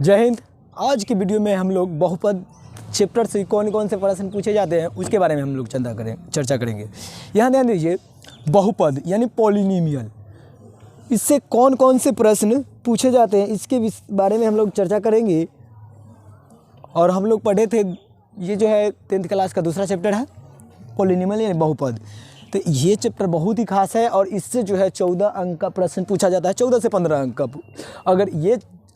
जय हिंद। आज की वीडियो में हम लोग बहुपद चैप्टर से कौन कौन से प्रश्न पूछे जाते हैं उसके बारे में हम लोग चर्चा करेंगे। यहाँ ध्यान दीजिए, बहुपद यानी पॉलिनोमियल, इससे कौन कौन से प्रश्न पूछे जाते हैं इसके बारे में हम लोग चर्चा करेंगे। और हम लोग पढ़े थे, ये जो है 10th क्लास का दूसरा चैप्टर है पॉलिनोमियल यानी बहुपद। तो ये चैप्टर बहुत ही खास है और इससे जो है 14 अंक का प्रश्न पूछा जाता है, 14 से 15 अंक का।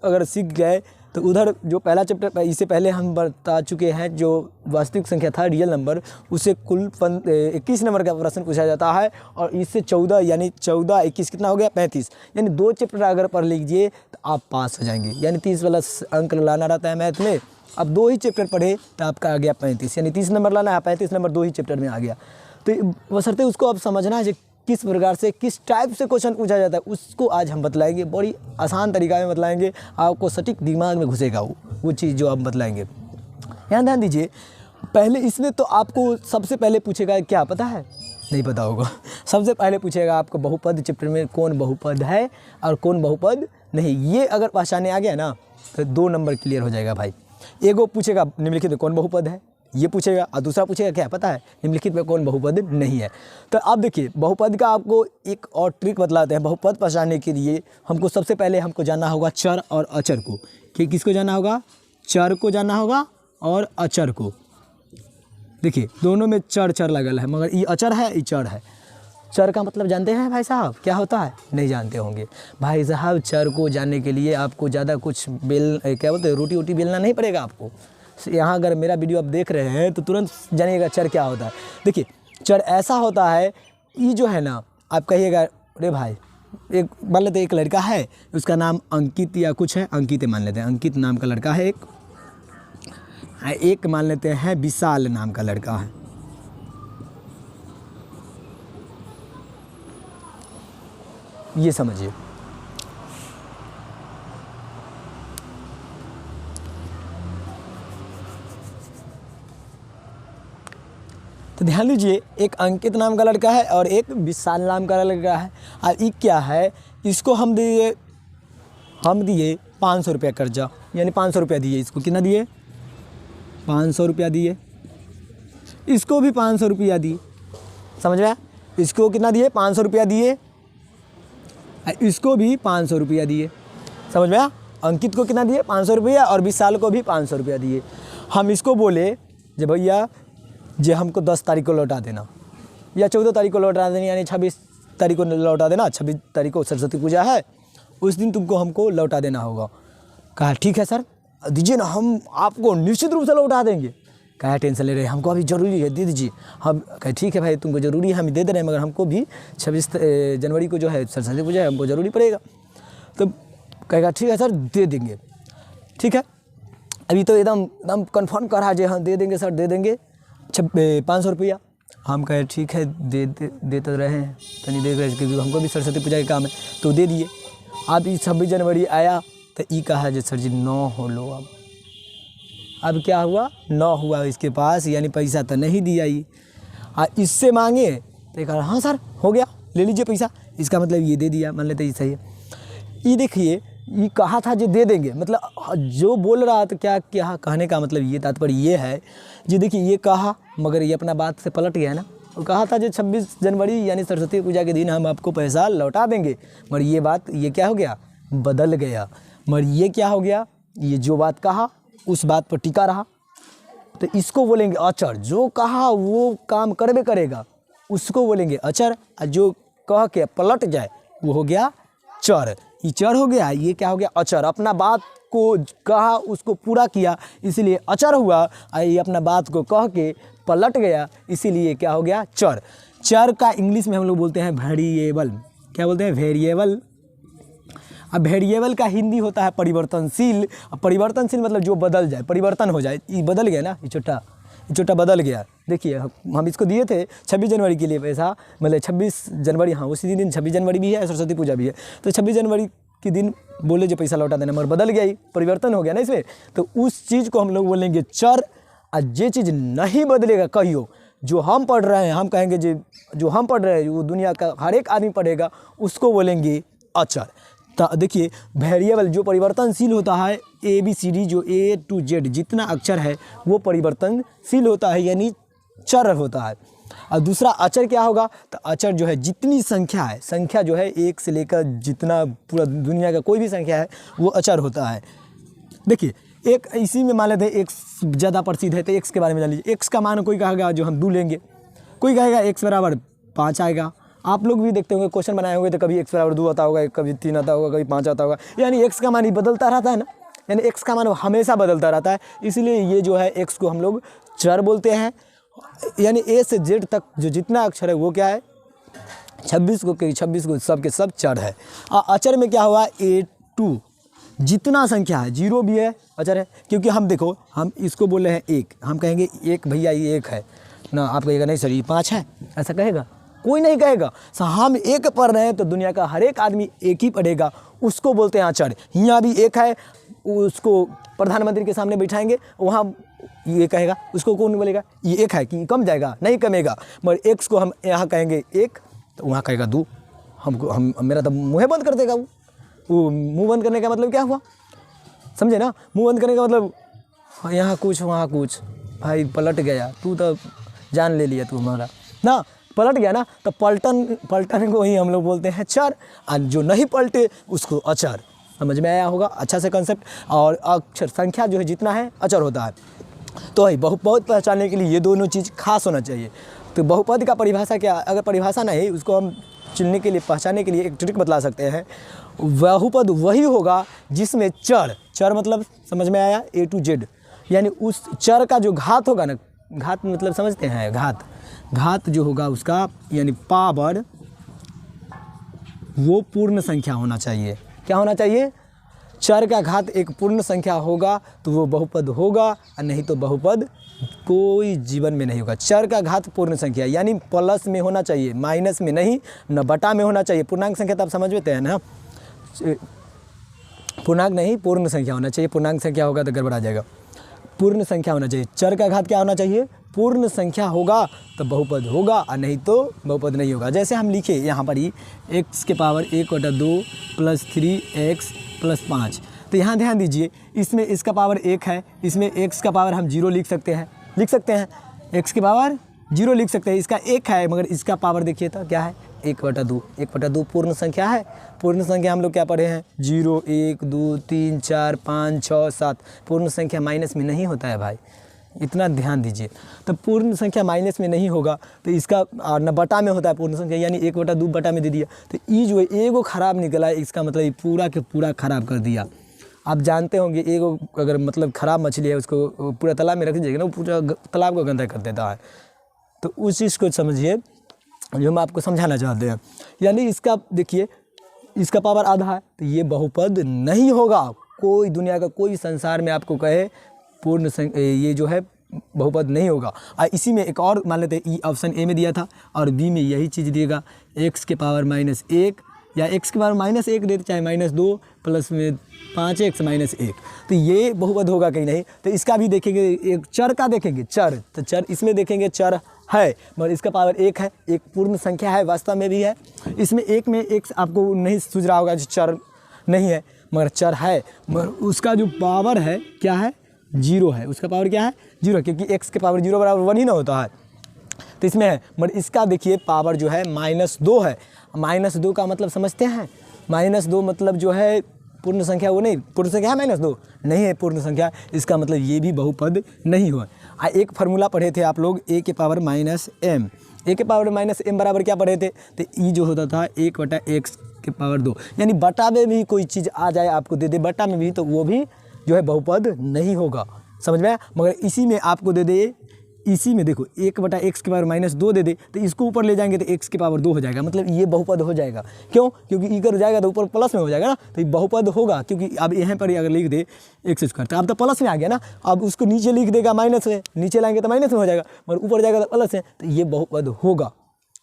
अगर सीख गए तो उधर जो पहला चैप्टर इससे पहले हम बता चुके हैं, जो वास्तविक संख्या था रियल नंबर, उससे कुल 21 नंबर का प्रश्न पूछा जाता है। और इससे 14 यानी 14 21 कितना हो गया 35, यानी 2 चैप्टर अगर पढ़ लीजिए तो आप पास हो जाएंगे। यानी 30 वाला अंक लाना रहता है मैथ में, अब 2 ही चैप्टर पढ़े तो आपका आ गया 35, यानी 30 नंबर लाना है, 35 नंबर 2 ही चैप्टर में आ गया। तो बशर्ते उसको अब समझना है किस प्रकार से किस टाइप से क्वेश्चन पूछा जाता है, उसको आज हम बतलाएंगे। बड़ी आसान तरीका में बतलाएंगे, आपको सटीक दिमाग में घुसेगा वो चीज़ जो आप बतलाएंगे। यहाँ ध्यान दीजिए, पहले इसमें तो आपको सबसे पहले पूछेगा, क्या पता है? नहीं पता होगा। सबसे पहले पूछेगा आपको बहुपद चैप्टर में कौन बहुपद है और कौन बहुपद नहीं। ये अगर पहचाने आ गया ना तो 2 नंबर क्लियर हो जाएगा भाई। एगो पूछेगा निम्नलिखित में कौन बहुपद है, ये पूछेगा, और दूसरा पूछेगा क्या पता है निम्नलिखित में कौन बहुपद नहीं है। तो अब देखिए, बहुपद का आपको एक और ट्रिक बतलाते हैं। बहुपद पहचानने के लिए हमको सबसे पहले जानना होगा चर और अचर को। किसको जानना होगा? चर को जानना होगा और अचर को। देखिए दोनों में चर लगल है, मगर ये अचर है ये चर है। चर का मतलब जानते हैं भाई साहब क्या होता है? नहीं जानते होंगे भाई साहब। चर को जानने के लिए आपको ज़्यादा कुछ क्या बोलते हैं, रोटी बेलना नहीं पड़ेगा आपको। यहाँ अगर मेरा वीडियो आप देख रहे हैं तो तुरंत जानिएगा चर क्या होता है। देखिए चर ऐसा होता है, ये जो है ना, आप कहिएगा अरे भाई, एक मान लेते एक लड़का है, उसका नाम अंकित या कुछ है, अंकित मान लेते हैं, अंकित नाम का लड़का है। एक मान लेते हैं विशाल नाम का लड़का है। ये समझिए, तो ध्यान दीजिए, एक अंकित नाम का लड़का है और एक विशाल नाम का लड़का है। और ये क्या है, इसको हम दिए 500 रुपया कर्जा, यानी 500 रुपया दिए। इसको कितना दिए? 500 रुपया दिए। इसको भी 500 रुपया दिए। समझ में? इसको कितना दिए? 500 रुपया दिए। इसको भी 500 रुपया दिए। समझ में? अंकित को कितना दिए? 500 रुपया, और विशाल को भी 500 रुपया दिए। हम इसको बोले जो भैया जे हमको 10 तारीख को लौटा देना, या 14 तारीख को लौटा देना, यानी 26 तारीख को लौटा देना। 26 तारीख को सरस्वती पूजा है, उस दिन तुमको हमको लौटा देना होगा। कहा ठीक है सर दीजिए ना, हम आपको निश्चित रूप से लौटा देंगे। कहा टेंशन ले रहे हैं, हमको अभी ज़रूरी है, दे दीजिए। हम कहे ठीक है भाई, तुमको ज़रूरी है, हम दे रहे हैं, मगर हमको भी 26 जनवरी को जो है सरस्वती पूजा है, हमको ज़रूरी पड़ेगा। तो कहेगा ठीक है सर दे देंगे। ठीक है, अभी तो एकदम कन्फर्म कर रहा है जी, हाँ दे देंगे सर, दे देंगे 500 रुपया। हम कहे ठीक है दे तो रहे हैं, तनी दे रहे, क्योंकि हमको भी सरस्वती पूजा का काम है, तो दे दिए। अब 26 जनवरी आया तो ई कहा जो सर जी 9 हो लो। अब क्या हुआ? 9 हुआ इसके पास, यानी पैसा तो नहीं दिया ही। इससे मांगे तो कहा हाँ सर हो गया, ले लीजिए पैसा। इसका मतलब ये दे दिया, मान लेते ही सही है। ये देखिए, ये कहा था जो दे देंगे, मतलब जो बोल रहा था क्या कहने का मतलब ये तात्पर्य ये है जी, देखिए ये कहा मगर ये अपना बात से पलट गया ना। वो कहा था जो 26 जनवरी यानी सरस्वती पूजा के दिन हम आपको पैसा लौटा देंगे, मगर ये बात ये क्या हो गया? बदल गया। मगर ये क्या हो गया? ये जो बात कहा उस बात पर टिका रहा, तो इसको बोलेंगे अचर। जो कहा वो काम करबे करेगा, उसको बोलेंगे अचर। और जो कह के पलट जाए वो हो गया चर। ये चर हो गया, ये क्या हो गया? अचर। अपना बात को कहा उसको पूरा किया, इसीलिए अचर हुआ। और ये अपना बात को कह के पलट गया, इसीलिए क्या हो गया? चर। चर का इंग्लिश में हम लोग बोलते हैं वेरिएबल। क्या बोलते हैं? वेरिएबल। अब वेरिएबल का हिंदी होता है परिवर्तनशील। परिवर्तनशील मतलब जो बदल जाए, परिवर्तन हो जाए। ये बदल गया ना, ये छोटा बदल गया। देखिए हम इसको दिए थे 26 जनवरी के लिए पैसा, मतलब 26 जनवरी, हाँ उसी दिन 26 जनवरी भी है, सरस्वती पूजा भी है, तो 26 जनवरी के दिन बोले जो पैसा लौटा देना, मगर बदल गया, ही परिवर्तन हो गया ना इसमें। तो उस चीज़ को हम लोग बोलेंगे चर। और जे चीज़ नहीं बदलेगा, कहियो जो हम पढ़ रहे हैं, हम कहेंगे जो हम पढ़ रहे हैं वो दुनिया का हर एक आदमी पढ़ेगा, उसको बोलेंगे अचर। देखिए वेरिएबल जो परिवर्तनशील होता है ABCD जो A to Z जितना अक्षर है वो परिवर्तनशील होता है यानी चर होता है। और दूसरा अचर क्या होगा, तो अचर जो है जितनी संख्या है, संख्या जो है एक से लेकर जितना पूरा दुनिया का कोई भी संख्या है वो अचर होता है। देखिए एक इसी में मान लेते हैं एक्स ज़्यादा प्रसिद्ध है तो एक्स के बारे में जान लीजिए। एक्स का मान कोई कहेगा जो हम 2 लेंगे, कोई कहेगा x बराबर 5 आएगा। आप लोग भी देखते होंगे क्वेश्चन बनाए होंगे तो कभी x बराबर 2 आता होगा, कभी 3 आता होगा, कभी 5 आता होगा, यानी x का मान ही बदलता रहता है ना, यानी x का मान हमेशा बदलता रहता है। इसलिए ये जो है x को हम लोग चर बोलते हैं। यानी A से Z तक जो जितना अक्षर है वो क्या है 26 को सब के सब चर है। अचर में क्या हुआ A2 जितना संख्या है, 0 भी है अचर है, क्योंकि हम देखो हम इसको बोल रहे हैं 1, हम कहेंगे 1 भैया ये 1 है ना, आप कहेगा नहीं सर ये 5 है, ऐसा कहेगा कोई नहीं कहेगा। हम 1 पढ़ रहे हैं तो दुनिया का हर एक आदमी 1 ही पढ़ेगा, उसको बोलते हैं अचर। यहाँ भी 1 है, उसको प्रधानमंत्री के सामने बैठाएंगे वहाँ ये कहेगा, उसको कौन बोलेगा ये 1 है कि कम जाएगा, नहीं कमेगा। मगर x को हम यहाँ कहेंगे 1 तो वहाँ कहेगा 2, हम मेरा तो मुँह बंद कर देगा। वो मुँह बंद करने का मतलब क्या हुआ, समझे ना, मुँह बंद करने का मतलब यहाँ कुछ वहाँ कुछ, भाई पलट गया तू तो जान ले लिया तू हमारा ना, पलट गया ना, तो पलटन को ही हम लोग बोलते हैं चर, और जो नहीं पलटे उसको अचर। समझ में आया होगा अच्छा से कंसेप्ट। और अक्षर संख्या जो है जितना है अचर होता है। तो भाई बहुपद पहचानने के लिए ये दोनों चीज़ खास होना चाहिए। तो बहुपद का परिभाषा क्या, अगर परिभाषा नहीं उसको हम चुनने के लिए पहचानने के लिए एक ट्रिक बतला सकते हैं। बहुपद वही होगा जिसमें चर मतलब समझ में आया A to Z, यानी उस चर का जो घात होगा ना, घात मतलब समझते हैं, घात जो होगा उसका यानी पावर वो पूर्ण संख्या होना चाहिए। क्या होना चाहिए, चर का घात एक पूर्ण संख्या होगा तो वो बहुपद होगा, और नहीं तो बहुपद कोई जीवन में नहीं होगा। चर का घात पूर्ण संख्या यानी प्लस में होना चाहिए, माइनस में नहीं, न बटा में होना चाहिए। पूर्णांक संख्या तो आप समझ लेते हैं ना, पूर्णांक नहीं पूर्ण संख्या होना चाहिए, पूर्णांक संख्या होगा तो गड़बड़ा जाएगा। पूर्ण संख्या होना चाहिए, चर का घात क्या होना चाहिए, पूर्ण संख्या होगा तो बहुपद होगा, और नहीं तो बहुपद नहीं होगा। जैसे हम लिखे यहाँ पर ही x के पावर 1/2 + 3x + 5, तो यहाँ ध्यान दीजिए इसमें इसका पावर 1 है, इसमें x का पावर हम 0 लिख सकते हैं x की पावर 0 लिख सकते हैं, इसका 1 है मगर इसका पावर देखिए तो क्या है 1/2 पूर्ण संख्या है। पूर्ण संख्या हम लोग क्या पढ़े हैं 0 1 2 3 4 5 6 7, पूर्ण संख्या माइनस में नहीं होता है भाई, इतना ध्यान दीजिए। तो पूर्ण संख्या माइनस में नहीं होगा तो इसका न बटा में होता है पूर्ण संख्या, यानी 1/2 बटा में दे दिया तो ई जो है एगो खराब निकला है, इसका मतलब ये पूरा के पूरा खराब कर दिया। आप जानते होंगे एगो अगर मतलब खराब मछली है उसको पूरा तालाब में रख दीजिएगा ना, वो पूरा तालाब को गंदा कर देता है। तो उस चीज़ को समझिए जो हम आपको समझाना चाहते हैं। यानी इसका देखिए इसका पावर आधा है तो ये बहुपद नहीं होगा। कोई दुनिया का कोई संसार में आपको कहे पूर्ण ये जो है बहुपद नहीं होगा। इसी में एक और मान लेते हैं, ई ऑप्शन ए में दिया था और बी में यही चीज़ दिएगा x के पावर -1 या x के पावर -1 देते चाहे -2 प्लस में 5x -1, तो ये बहुपद होगा कहीं नहीं। तो इसका भी देखेंगे, एक चर का देखेंगे चर, तो चर इसमें देखेंगे चर है मगर इसका पावर 1 है, एक पूर्ण संख्या है वास्तव में भी है। इसमें एक में एक आपको नहीं सूझ रहा होगा जो चर नहीं है मगर चर है, मगर उसका जो पावर है क्या है 0 है, उसका पावर क्या है 0, क्योंकि x के पावर 0 बराबर 1 ही ना होता है। तो इसमें है मगर इसका देखिए पावर जो है -2 है। -2 का मतलब समझते हैं, -2 मतलब जो है पूर्ण संख्या, वो नहीं पूर्ण संख्या है -2 नहीं है पूर्ण संख्या, इसका मतलब ये भी बहुपद नहीं हुआ। एक फार्मूला पढ़े थे आप लोग a के पावर -m, a के पावर -m बराबर क्या पढ़े थे, तो e जो होता था 1/x के पावर 2, यानी बटा में भी कोई चीज़ आ जाए आपको दे दे बटा में भी, तो वो भी जो है बहुपद नहीं होगा, समझ में आया। मगर इसी में आपको दे दे, इसी में देखो 1/x के पावर -2 दे दे तो इसको ऊपर ले जाएंगे तो x के पावर 2 हो जाएगा, मतलब ये बहुपद हो जाएगा। क्यों, क्योंकि ई कर जाएगा तो ऊपर प्लस में हो जाएगा ना, तो ये बहुपद होगा। क्योंकि अब यहाँ पर अगर लिख दे x² तो अब तो प्लस में आ गया ना, अब उसको नीचे लिख देगा माइनस में, नीचे लाएंगे तो माइनस में हो जाएगा मगर ऊपर जाएगा तो प्लस है, तो ये बहुपद होगा,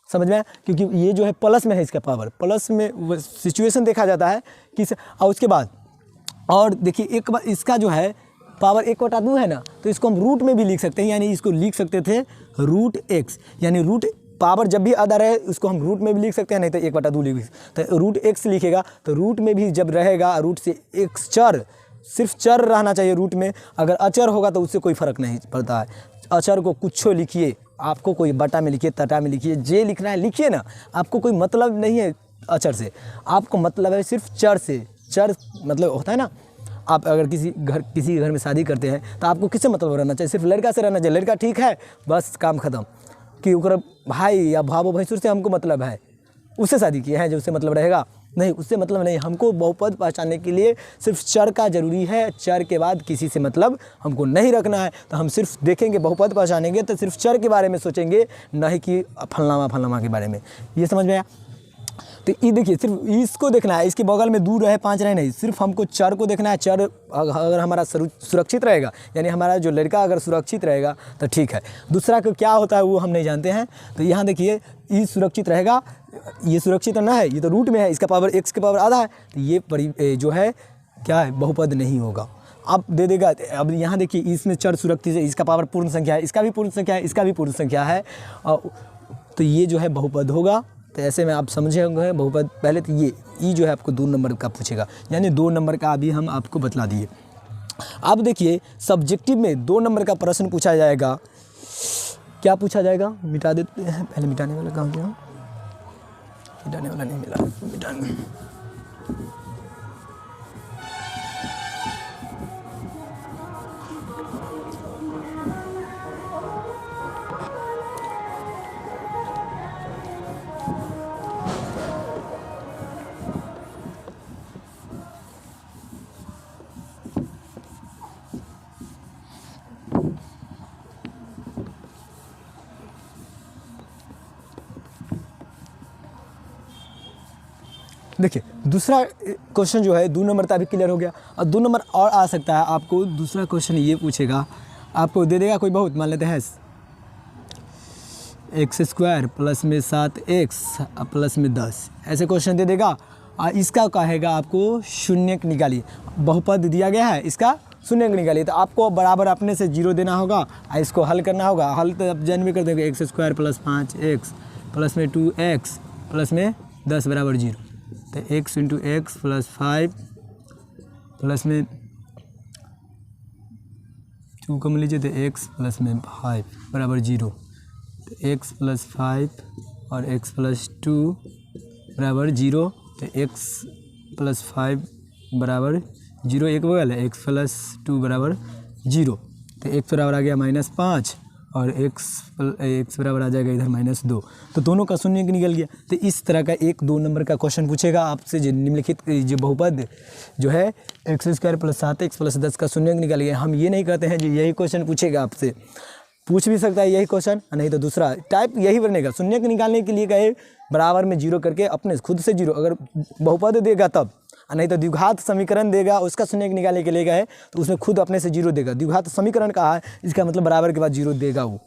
समझ में आया। क्योंकि ये जो है प्लस में है, इसका पावर प्लस में सिचुएशन देखा जाता है किस, और उसके बाद और देखिए एक बार इसका जो है पावर 1/2 है ना, तो इसको हम रूट में भी लिख सकते हैं, यानी इसको लिख सकते थे √x, यानी पावर जब भी आधा रहे उसको हम रूट में भी लिख सकते हैं, नहीं तो 1/2 लिख सकते हैं। तो रूट x लिखेगा तो रूट में भी जब रहेगा रूट से x चर, सिर्फ चर रहना चाहिए रूट में, अगर अचर होगा तो उससे कोई फ़र्क नहीं पड़ता है। अचर को कुछ लिखिए, आपको कोई बटा में लिखिए, तटा में लिखिए, जे लिखना है लिखिए ना, आपको कोई मतलब नहीं है अचर से, आपको मतलब है सिर्फ चर से। चर मतलब होता है ना, आप अगर किसी घर में शादी करते हैं तो आपको किससे मतलब रहना चाहिए? सिर्फ लड़का से रहना चाहिए। लड़का ठीक है बस काम खत्म, कि ओकरा भाई या भावो भैंसुर से हमको मतलब है, उससे शादी किए हैं जो उससे मतलब रहेगा नहीं, उससे मतलब नहीं। हमको बहुपद पहचानने के लिए सिर्फ चर का ज़रूरी है, चर के बाद किसी से मतलब हमको नहीं रखना है। तो हम सिर्फ देखेंगे बहुपद पहचानेंगे तो सिर्फ चर के बारे में सोचेंगे, नहीं कि फलनामा के बारे में। ये समझ में आया? तो ये देखिए सिर्फ इसको देखना है, इसके बगल में दूर रहे 5 रहे नहीं, सिर्फ हमको चर को देखना है। चर अगर हमारा सुरक्षित रहेगा, यानी हमारा जो लड़का अगर सुरक्षित रहेगा तो ठीक है। दूसरा को क्या होता है वो हम नहीं जानते हैं। तो यहाँ देखिए ये सुरक्षित रहेगा, ये सुरक्षित ना है, ये तो रूट में है, इसका पावर x के पावर आधा है, तो ये जो है क्या है, बहुपद नहीं होगा। अब दे देगा, अब यहाँ देखिए इसमें चर सुरक्षित है, इसका पावर पूर्ण संख्या है, इसका भी पूर्ण संख्या है, इसका भी पूर्ण संख्या है, तो ये जो है बहुपद होगा। तो ऐसे में आप समझे होंगे बहुपद। पहले तो ये जो है आपको 2 नंबर का पूछेगा, यानी 2 नंबर का अभी हम आपको बतला दिए। अब देखिए सब्जेक्टिव में 2 नंबर का प्रश्न पूछा जाएगा। क्या पूछा जाएगा? मिटा देते हैं, पहले मिटाने वाला कहाँ गया? मिटाने वाला नहीं मिला, मिटाने देखिए दूसरा क्वेश्चन जो है 2 नंबर का भी क्लियर हो गया, और 2 नंबर और आ सकता है आपको। दूसरा क्वेश्चन ये पूछेगा, आपको दे देगा कोई बहुत, मान लेते हैं x² प्लस में 7x प्लस में 10, ऐसे क्वेश्चन दे देगा। और इसका कहेगा आपको शून्यक निकालिए, बहुपद दिया गया है, इसका शून्यक निकालिए। तो आपको बराबर अपने से 0 देना होगा और इसको हल करना होगा। हल तो आप जन भी कर देंगे, x² प्लस 5x प्लस में 2x प्लस में 10 बराबर 0। तो x into x plus 5 plus में 2 कम लीजिए तो x प्लस में 5 बराबर 0। तो x प्लस 5 और x प्लस 2 बराबर 0। तो x प्लस 5 बराबर 0 एक बगल है, x प्लस 2 बराबर 0। तो x बराबर आ गया -5 और x बराबर आ जाएगा इधर -2। तो दोनों का शून्य निकल गया। तो इस तरह का 1-2 नंबर का क्वेश्चन पूछेगा आपसे, जो निम्नलिखित जो बहुपद जो है x² प्लस 7x प्लस 10 का शून्य निकल गया। हम ये नहीं कहते हैं जो यही क्वेश्चन पूछेगा आपसे, पूछ भी सकता है यही क्वेश्चन, नहीं तो दूसरा टाइप यही बनेगा। शून्य निकालने के लिए कहे बराबर में 0 करके अपने खुद से 0, अगर बहुपद देगा तब, नहीं तो द्विघात समीकरण देगा उसका शून्य निकालने के लिए गए तो उसमें खुद अपने से 0 देगा। द्विघात समीकरण कहा है, इसका मतलब बराबर के बाद 0 देगा वो,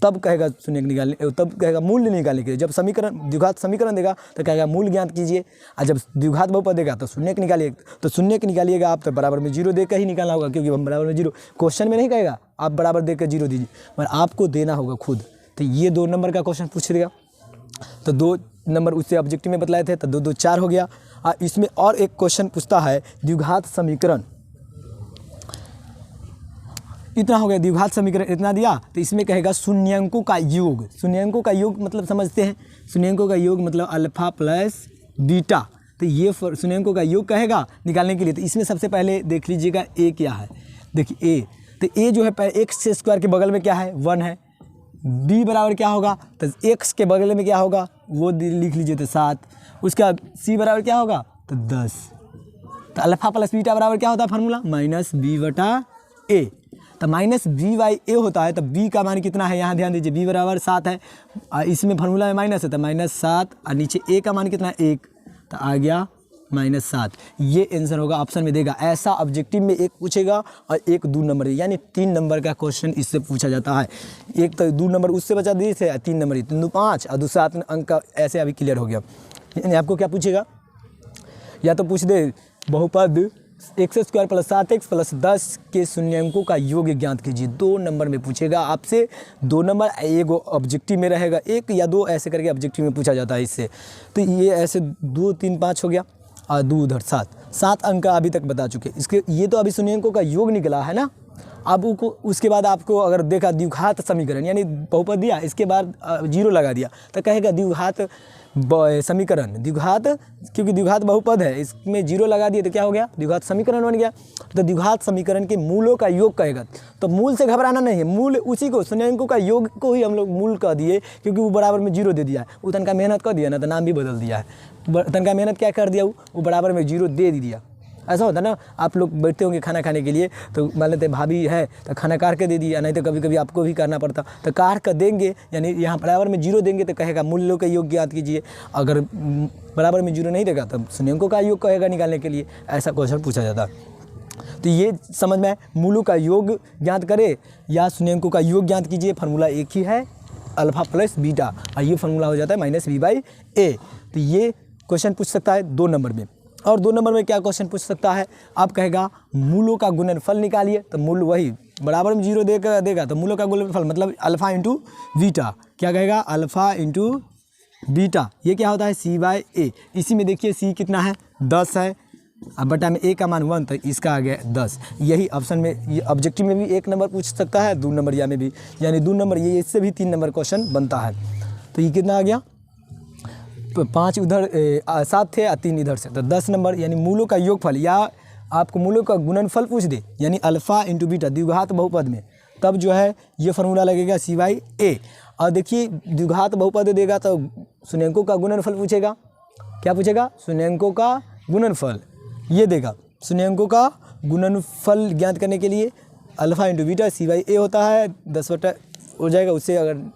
तब कहेगा शून्य निकालने, तब कहेगा मूल्य निकालने के लिए। जब समीकरण द्विघात समीकरण देगा तो कहेगा मूल्य ज्ञात कीजिए, और जब द्विघात बहुपद देगा तो शून्य निकालिए। तो शून्य निकालिएगा आप तो बराबर में 0 देकर ही निकालना होगा, क्योंकि हम बराबर में 0 क्वेश्चन में नहीं कहेगा आप बराबर देकर 0 दीजिए, पर आपको देना होगा खुद। तो ये 2 नंबर का क्वेश्चन पूछ देगा। तो 2 नंबर उससे ऑब्जेक्टिव में बतलाए थे, तो 2-2 4 हो गया। इसमें और एक क्वेश्चन पूछता है द्विघात समीकरण, इतना हो गया। द्विघात समीकरण इतना दिया, तो इसमें कहेगा शून्यंकों का योग। शून्यंकों का योग मतलब समझते हैं, शून्यंकों का योग मतलब अल्फा प्लस बीटा। तो ये शून्यंकों का योग कहेगा निकालने के लिए। तो इसमें सबसे पहले देख लीजिएगा ए क्या है। देखिए ए, तो ए जो है x² के बगल में क्या है 1 है। b बराबर क्या होगा, तो x के बगल में क्या होगा वो लिख लीजिए तो 7। उसका c बराबर क्या होगा तो 10। तो अल्फा प्लस बीटा बराबर क्या होता है फार्मूला -b/a। तो -b/a होता है। तो b का मान कितना है, यहाँ ध्यान दीजिए, b बराबर 7 है, इसमें फार्मूला में माइनस है तो -7, और नीचे a का मान कितना है 1, तो आ गया -7। ये आंसर होगा, ऑप्शन में देगा। ऐसा ऑब्जेक्टिव में एक पूछेगा और एक 2 नंबर, यानी 3 नंबर का क्वेश्चन इससे पूछा जाता है। एक तो 2 नंबर उससे बचा दिए थे, 3 नंबर 3 5 और दूसरा अंक का ऐसे अभी क्लियर हो गया। यानी आपको क्या पूछेगा, या तो पूछ दे बहुपद x square plus 7x plus 10 के शून्यंकों का योग ज्ञात कीजिए। 2 नंबर में पूछेगा आपसे, 2 नंबर एक ऑब्जेक्टिव में रहेगा, 1 या 2 ऐसे करके ऑब्जेक्टिव में पूछा जाता है इससे। तो ये ऐसे 2 3 5 हो गया और 2 उधर 7 अंक अभी तक बता चुके। इसके ये तो अभी शून्यंकों का योग निकला है ना। अब उसके बाद आपको अगर देखा द्विघात समीकरण यानी बहुपद दिया, इसके बाद 0 लगा दिया तो कहेगा द्विघात समीकरण, द्विघात क्योंकि द्विघात बहुपद है, इसमें 0 लगा दिए तो क्या हो गया, द्विघात समीकरण बन गया। तो द्विघात समीकरण के मूलों का योग कहेगा। तो मूल से घबराना नहीं है, मूल उसी को शून्यंकों का योग को ही हम लोग मूल कह दिए, क्योंकि वो बराबर में 0 दे दिया है। वो तनका मेहनत कर दिया ना तो नाम भी बदल दिया है। तनका मेहनत क्या कर दिया, वो बराबर में 0 दे दिया। ऐसा होता है ना, आप लोग बैठते होंगे खाना खाने के लिए तो मान लेते भाभी है तो खाना काट के दे दिया, नहीं तो कभी कभी आपको भी करना पड़ता, तो काट कर देंगे यानी यहाँ बराबर में 0 देंगे तो कहेगा मूल्यों का योग ज्ञात कीजिए। अगर बराबर में 0 नहीं देगा तब शून्यंकों का योग कहेगा निकालने के लिए। ऐसा क्वेश्चन पूछा जाता है। तो ये समझ में मूलों का योग ज्ञात करे या शून्यंकों का योग ज्ञात कीजिए, फार्मूला एक ही है, अल्फा प्लस बीटा, और ये फार्मूला हो जाता है -b/a। तो ये क्वेश्चन पूछ सकता है 2 नंबर में। और 2 नंबर में क्या क्वेश्चन पूछ सकता है, आप कहेगा मूलों का गुणनफल निकालिए। तो मूल वही बराबर में 0 देगा तो मूलों का गुणनफल मतलब अल्फा इंटू बीटा, क्या कहेगा, अल्फा इंटू बीटा। ये क्या होता है, c/a। इसी में देखिए c कितना है, 10 है, अब बटा में a का मान 1 तो इसका आ गया 10। यही ऑप्शन में, ये ऑब्जेक्टिव में भी 1 नंबर पूछ सकता है, 2 नंबर या में भी, यानी 2 नंबर ये, इससे भी 3 नंबर क्वेश्चन बनता है। तो ये कितना आ गया, 5 उधर 7 थे और 3 इधर से, तो 10 नंबर। यानी मूलों का योगफल या आपको मूलों का गुणनफल पूछ दे यानी अल्फा इंटू बीटा द्विघात बहुपद में, तब जो है ये फार्मूला लगेगा c/a। और देखिए द्विघात बहुपद देगा तो शून्यंकों का गुणनफल पूछेगा। क्या पूछेगा, शून्यंकों का गुणनफल ये देगा। शून्यंकों का गुणनफल ज्ञात करने के लिए अल्फा इंटू बीटा c/a होता है, 10 बटा हो जाएगा। उससे अगर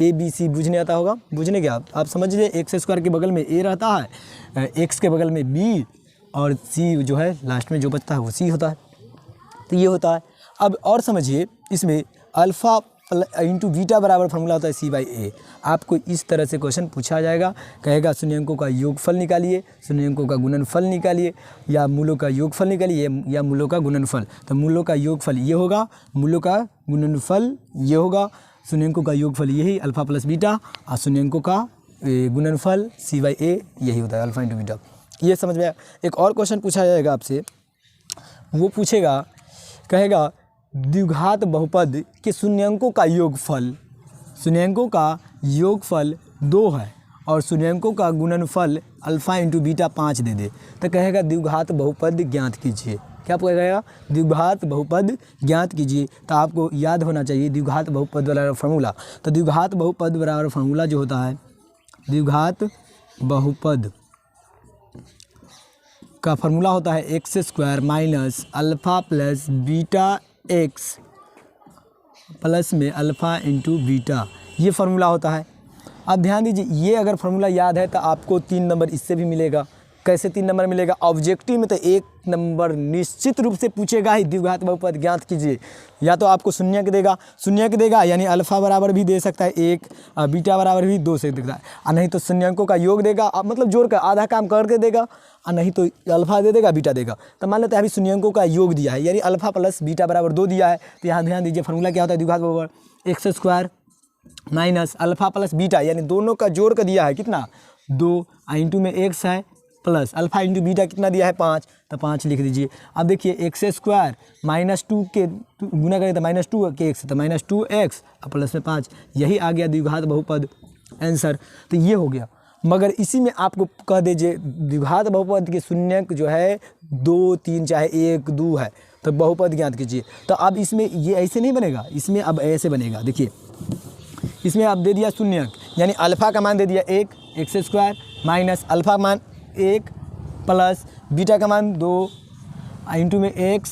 ABC बुझने आता होगा, बुझने क्या आप समझ लीजिए, एक्स स्क्वायर के बगल में a रहता है, x के बगल में b और c जो है लास्ट में जो बचता है वो c होता है। तो ये होता है। अब और समझिए, इसमें अल्फा इंटू बीटा बराबर फार्मूला होता है c/a। आपको इस तरह से क्वेश्चन पूछा जाएगा, कहेगा शून्यंकों का योगफल निकालिए, शून्यंकों का गुणनफल निकालिए, या मूलों का योगफल निकालिए या मूलों का गुणनफल। तो मूलों का योगफल ये होगा, मूलों का गुणनफल ये होगा, शून्यंकों का योगफल यही अल्फा प्लस बीटा, और शून्यंकों का गुणनफल c/a यही होता है, अल्फा इंटू बीटा। ये समझ में आया। एक और क्वेश्चन पूछा जाएगा आपसे, वो पूछेगा, कहेगा द्विघात बहुपद के शून्यंकों का योगफल, शून्यंकों का योगफल 2 है और शून्यंकों का गुणनफल अल्फा इंटू बीटा 5 दे दे, तो कहेगा द्विघात बहुपद ज्ञात कीजिए। क्या कहेगा, द्विघात बहुपद ज्ञात कीजिए। तो आपको याद होना चाहिए द्विघात बहुपद वाला फार्मूला। तो द्विघात बहुपद बराबर फार्मूला जो होता है, द्विघात बहुपद का फार्मूला होता है x square minus alpha plus beta x plus में अल्फ़ा इंटू बीटा, ये फार्मूला होता है। अब ध्यान दीजिए, ये अगर फार्मूला याद है तो आपको 3 नंबर इससे भी मिलेगा। कैसे 3 नंबर मिलेगा, ऑब्जेक्टिव में तो 1 नंबर निश्चित रूप से पूछेगा ही, द्विघात बहुपद ज्ञात कीजिए। या तो आपको शून्यक देगा यानी अल्फ़ा बराबर भी दे सकता है 1 और बीटा बराबर भी 2 से देता है, और नहीं तो शून्यकों का योग देगा, मतलब जोड़ कर आधा काम करके देगा, और नहीं तो अल्फ़ा दे देगा बीटा देगा। तो मान लेते हैं अभी शून्यकों का योग दिया है यानी अल्फ़ा प्लस बीटा बराबर 2 दिया है। तो यहाँ ध्यान दीजिए फार्मूला क्या होता है, द्विघात बहुपद x square minus alpha plus beta, यानी दोनों का जोड़ कर दिया है कितना 2, इंटू में एक्स है प्लस अल्फ़ा इंटू बीटा कितना दिया है 5, तो 5 लिख दीजिए। अब देखिए एक्स स्क्वायर -2 के गुना करें तो -2 के एक्स, तो -2x प्लस में 5, यही आ गया द्विघात बहुपद आंसर। तो ये हो गया। मगर इसी में आपको कह दीजिए द्विघात बहुपद के शून्यक जो है 2, 3 चाहे 1, 2 है, तो बहुपद ज्ञात कीजिए। तो अब इसमें ये ऐसे नहीं बनेगा, इसमें अब ऐसे बनेगा। देखिए इसमें आप दे दिया शून्यक यानी अल्फ़ा का मान दे दिया 1 एक्स स्क्वायर माइनस अल्फ़ा मान 1 प्लस बीटा का मान 2 इंटू में x,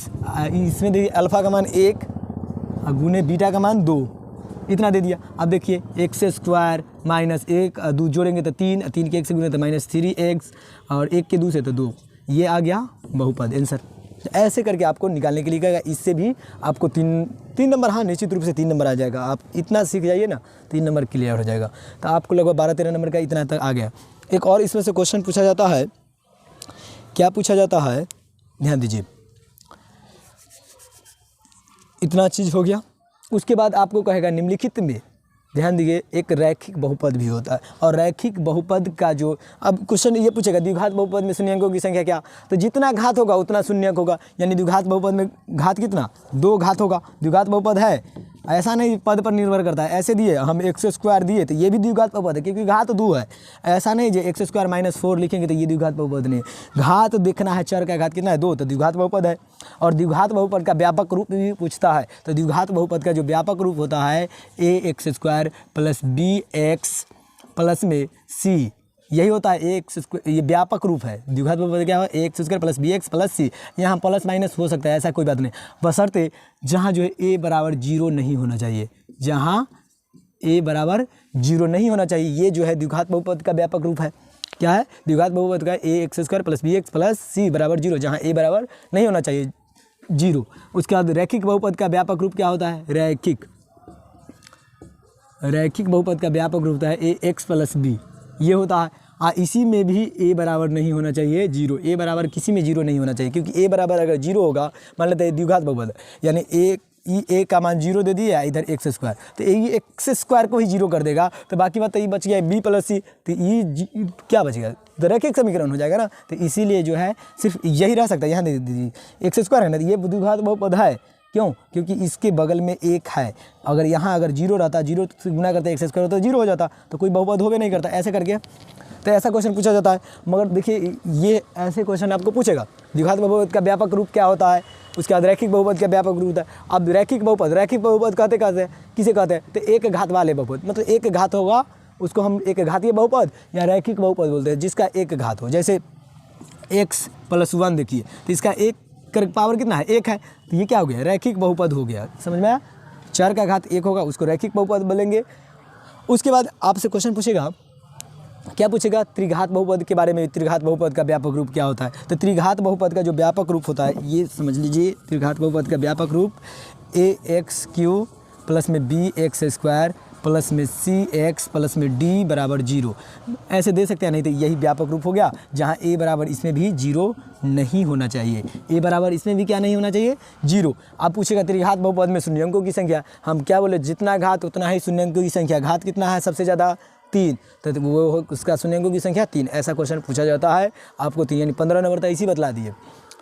इसमें देखिए अल्फ़ा का मान 1 और गुने बीटा का मान 2, इतना दे दिया। अब देखिए एक्स स्क्वायर माइनस 1 2 जोड़ेंगे तो 3, 3 के 1 से गुने तो -3x और 1 के 2 से तो 2, ये आ गया बहुपद आंसर। तो ऐसे करके आपको निकालने के लिए कहेगा। इससे भी आपको 3 नंबर, हाँ निश्चित रूप से 3 नंबर आ जाएगा। आप इतना सीख जाइए ना, 3 नंबर क्लियर हो जाएगा। तो आपको लगभग 12-13 नंबर का इतना तक आ गया। एक और इसमें से क्वेश्चन पूछा जाता है, क्या पूछा जाता है, ध्यान दीजिए। इतना चीज़ हो गया। उसके बाद आपको कहेगा निम्नलिखित में, ध्यान दीजिए, एक रैखिक बहुपद भी होता है। और रैखिक बहुपद का जो, अब क्वेश्चन ये पूछेगा द्विघात बहुपद में शून्यंकों की संख्या क्या, तो जितना घात होगा उतना शून्यंक होगा। यानी द्विघात बहुपद में घात कितना, 2 घात होगा। द्विघात बहुपद है, ऐसा नहीं पद पर निर्भर करता है। ऐसे दिए हम x² दिए तो ये भी द्विघात बहुपद है, क्योंकि घात 2 है। ऐसा नहीं जो x² - 4 लिखेंगे तो ये द्विघात बहुपद नहीं है। घात देखना है, चर का घात कितना है, 2, तो द्विघात बहुपद है। और द्विघात बहुपद का व्यापक रूप भी पूछता है, तो द्विघात बहुपद का जो व्यापक रूप होता है ax² + bx प्लस में c, यही होता है ax²। ये व्यापक रूप है। द्विघात बहुपद क्या है, ax² + bx + c। यहाँ प्लस माइनस हो सकता है, ऐसा कोई बात नहीं, बशर्ते जहाँ जो है a = 0 नहीं होना चाहिए। जहाँ a = 0 नहीं होना चाहिए, ये जो है द्विघात बहुपद का व्यापक रूप है। क्या है, द्विघात बहुपद का ax² + bx + c = 0, जहाँ a बराबर नहीं होना चाहिए 0। उसके बाद रैखिक बहुपद का व्यापक रूप क्या होता है, रैखिक बहुपद का व्यापक रूप होता है ax + b, ये होता है। इसी में भी a बराबर नहीं होना चाहिए 0, a बराबर किसी में 0 नहीं होना चाहिए, क्योंकि a बराबर अगर 0 होगा, मान लेते हैं द्विघात बहुपद, यानी a का मान 0 दे दिया, इधर x², तो ये x² को ही 0 कर देगा, तो बाकी बात तो ये बच गया b + c, तो ये क्या बचेगा, तो रैखिक समीकरण हो जाएगा ना। तो इसीलिए जो है सिर्फ यही रह सकता है। यहाँ दे दीजिए x² है ना, तो ये द्विघात बहुपद है। क्यों, क्योंकि इसके बगल में 1 है। अगर यहाँ अगर 0 रहता, 0 से गुना करते x² होता, 0 हो जाता, तो कोई बहुपद होबे नहीं करता। ऐसे करके तो ऐसा क्वेश्चन पूछा जाता है। मगर देखिए, ये ऐसे क्वेश्चन आपको पूछेगा, द्विघात बहुपद का व्यापक रूप क्या होता है, उसके बाद रैखिक बहुपद का व्यापक रूप होता है। अब रैखिक बहुपद कहते किसे कहते हैं, तो एक घात वाले बहुपद, मतलब एक घात होगा उसको हम एक घातीय बहुपद या रैखिक बहुपद बोलते हैं, जिसका एक घात हो। जैसे x + 1 देखिए, तो इसका एक पावर कितना है, 1 है, तो ये क्या हो गया, रैखिक बहुपद हो गया। समझ में आया, चर का घात 1 होगा, उसको रैखिक बहुपद बोलेंगे। उसके बाद आपसे क्वेश्चन पूछेगा, क्या पूछेगा, त्रिघात बहुपद के बारे में। त्रिघात बहुपद का व्यापक रूप क्या होता है, तो त्रिघात बहुपद का जो व्यापक रूप होता है, ये समझ लीजिए, त्रिघात बहुपद का व्यापक रूप ax³ प्लस में bx² प्लस में cx प्लस में d = 0, ऐसे दे सकते हैं। नहीं तो यही व्यापक रूप हो गया, जहाँ a बराबर इसमें भी 0 नहीं होना चाहिए। a बराबर इसमें भी क्या नहीं होना चाहिए, 0। आप पूछेगा त्रिघात बहुपद में शून्यंकों की संख्या, हम क्या बोले, जितना घात उतना ही शून्यंकों की संख्या। घात कितना है सबसे ज़्यादा, 3, तो वो उसका शून्यंकों की संख्या 3। ऐसा क्वेश्चन पूछा जाता है आपको 3, यानी 15 नंबर तक इसी बतला दिए।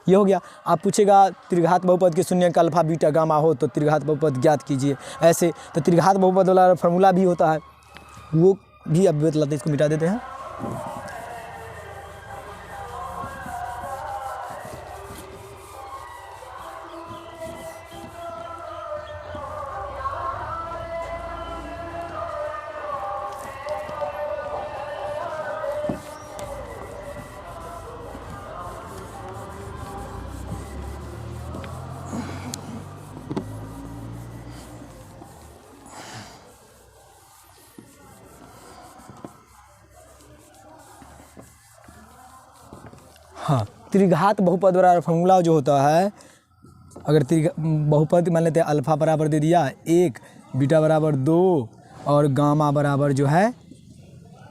ये हो गया। आप पूछेगा त्रिघात बहुपद के शून्यंक अल्फा बीटा गामा हो तो त्रिघात बहुपद ज्ञात कीजिए। ऐसे तो त्रिघात बहुपद वाला फार्मूला भी होता है, वो भी अब बतलाते हैं, इसको मिटा देते हैं। हाँ, त्रिघात बहुपद वाला फार्मूला जो होता है, अगर बहुपद मान लेते हैं, अल्फा बराबर दे दिया 1, बीटा बराबर 2 और गामा बराबर जो है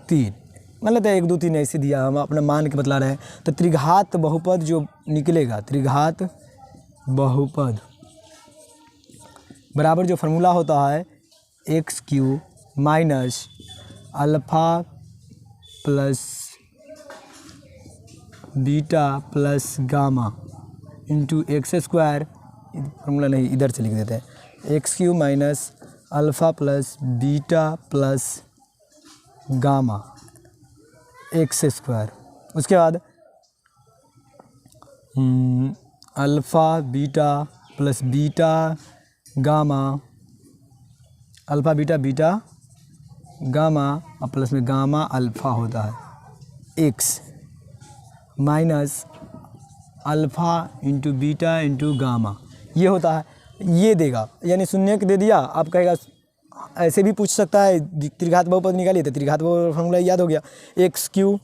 3, मान लेते हैं 1 2 3 ऐसे दिया, हम अपना मान के बतला रहे हैं। तो त्रिघात बहुपद जो निकलेगा, त्रिघात बहुपद बराबर जो फार्मूला होता है x³ minus alpha plus beta plus gamma into x², formula नहीं इधर से लिख देते हैं, x³ minus alpha plus beta plus gamma x²। उसके बाद alpha beta plus beta gamma, alpha beta beta gamma और प्लस में गामा अल्फ़ा होता है, x minus alpha into beta into gamma, ये होता है। ये देगा, यानी शून्यक दे दिया। आप कहेगा ऐसे भी पूछ सकता है, त्रिघात बहुपद निकालिए तो त्रिघात बहुपद फार्मूला याद हो गया, x³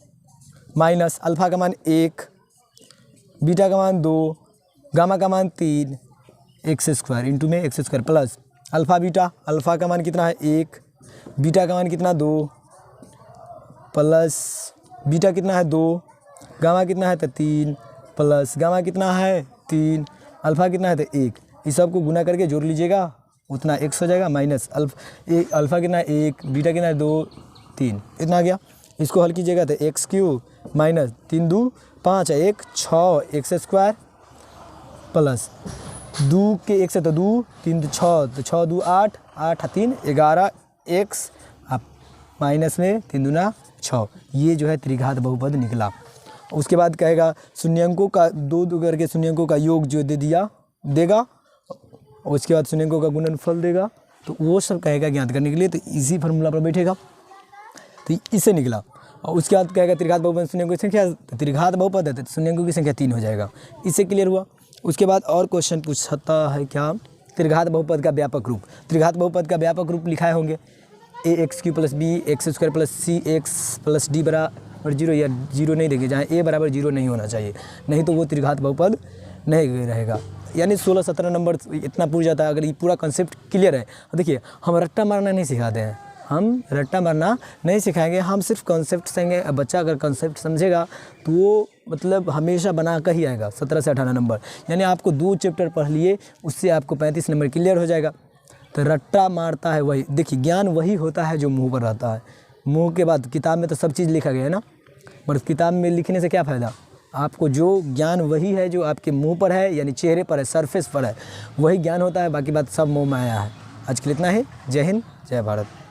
माइनस अल्फ़ा का मान 1, बीटा का मान 2, गामा का मान 3, x² इंटू में x² plus alpha beta, alpha का मान कितना है 1, बीटा का मान कितना 2 प्लस बीटा कितना है 2, गामा कितना है तो 3 प्लस गामा कितना है 3, अल्फ़ा कितना है तो 1, इस सब को गुना करके जोड़ लीजिएगा, उतना x हो जाएगा माइनस अल्फ़ा कितना 1, बीटा कितना 2, 3 इतना आ गया। इसको हल कीजिएगा तो x³ minus 3 2 5 1 6 x square plus 2 के 1 से तो 2 3 2 6 तो 6 2 8 8 3 11 x अब माइनस में 3 दूना 6। ये जो है त्रिघात बहुपद निकला। उसके बाद कहेगा शून्यंकों का दो करके शून्यंकों का योग जो देगा, उसके बाद शून्यंकों का गुणनफल देगा, तो वो सब कहेगा ज्ञात करने के लिए। तो इसी फार्मूला पर बैठेगा, तो इससे निकला। और उसके बाद कहेगा त्रिघात बहुपद शून्यंकों की संख्या, तो त्रिघात बहुपद है तो शून्यंकों की संख्या 3 हो जाएगा। इससे क्लियर हुआ। उसके बाद और क्वेश्चन पूछता है क्या, त्रिघात बहुपद का व्यापक रूप। त्रिघात बहुपद का व्यापक रूप लिखाए होंगे ax³ + b² + cx + d बराबर 0, या 0 नहीं देंगे, जहाँ a बराबर 0 नहीं होना चाहिए, नहीं तो वो त्रिघात बहुपद नहीं रहेगा। यानी 16-17 नंबर इतना पूछ जाता है। अगर ये पूरा कंसेप्ट क्लियर है, देखिए हम रट्टा मारना नहीं सिखाते हैं, हम रट्टा मारना नहीं सिखाएंगे, हम सिर्फ कॉन्सेप्ट सेंगे। बच्चा अगर कॉन्सेप्ट समझेगा तो वो मतलब हमेशा बना कर ही आएगा 17 से 18 नंबर। यानी आपको 2 चैप्टर पढ़ लिए, उससे आपको 35 नंबर क्लियर हो जाएगा। तो रट्टा मारता है वही, देखिए ज्ञान वही होता है जो मुंह पर रहता है। मुंह के बाद किताब में तो सब चीज़ लिखा गया है ना, पर किताब में लिखने से क्या फ़ायदा। आपको जो ज्ञान वही है जो आपके मुंह पर है, यानी चेहरे पर है, सरफेस पर है, वही ज्ञान होता है। बाकी बात सब मुँह में आया है। आज के लिए इतना ही। जय हिंद, जय भारत।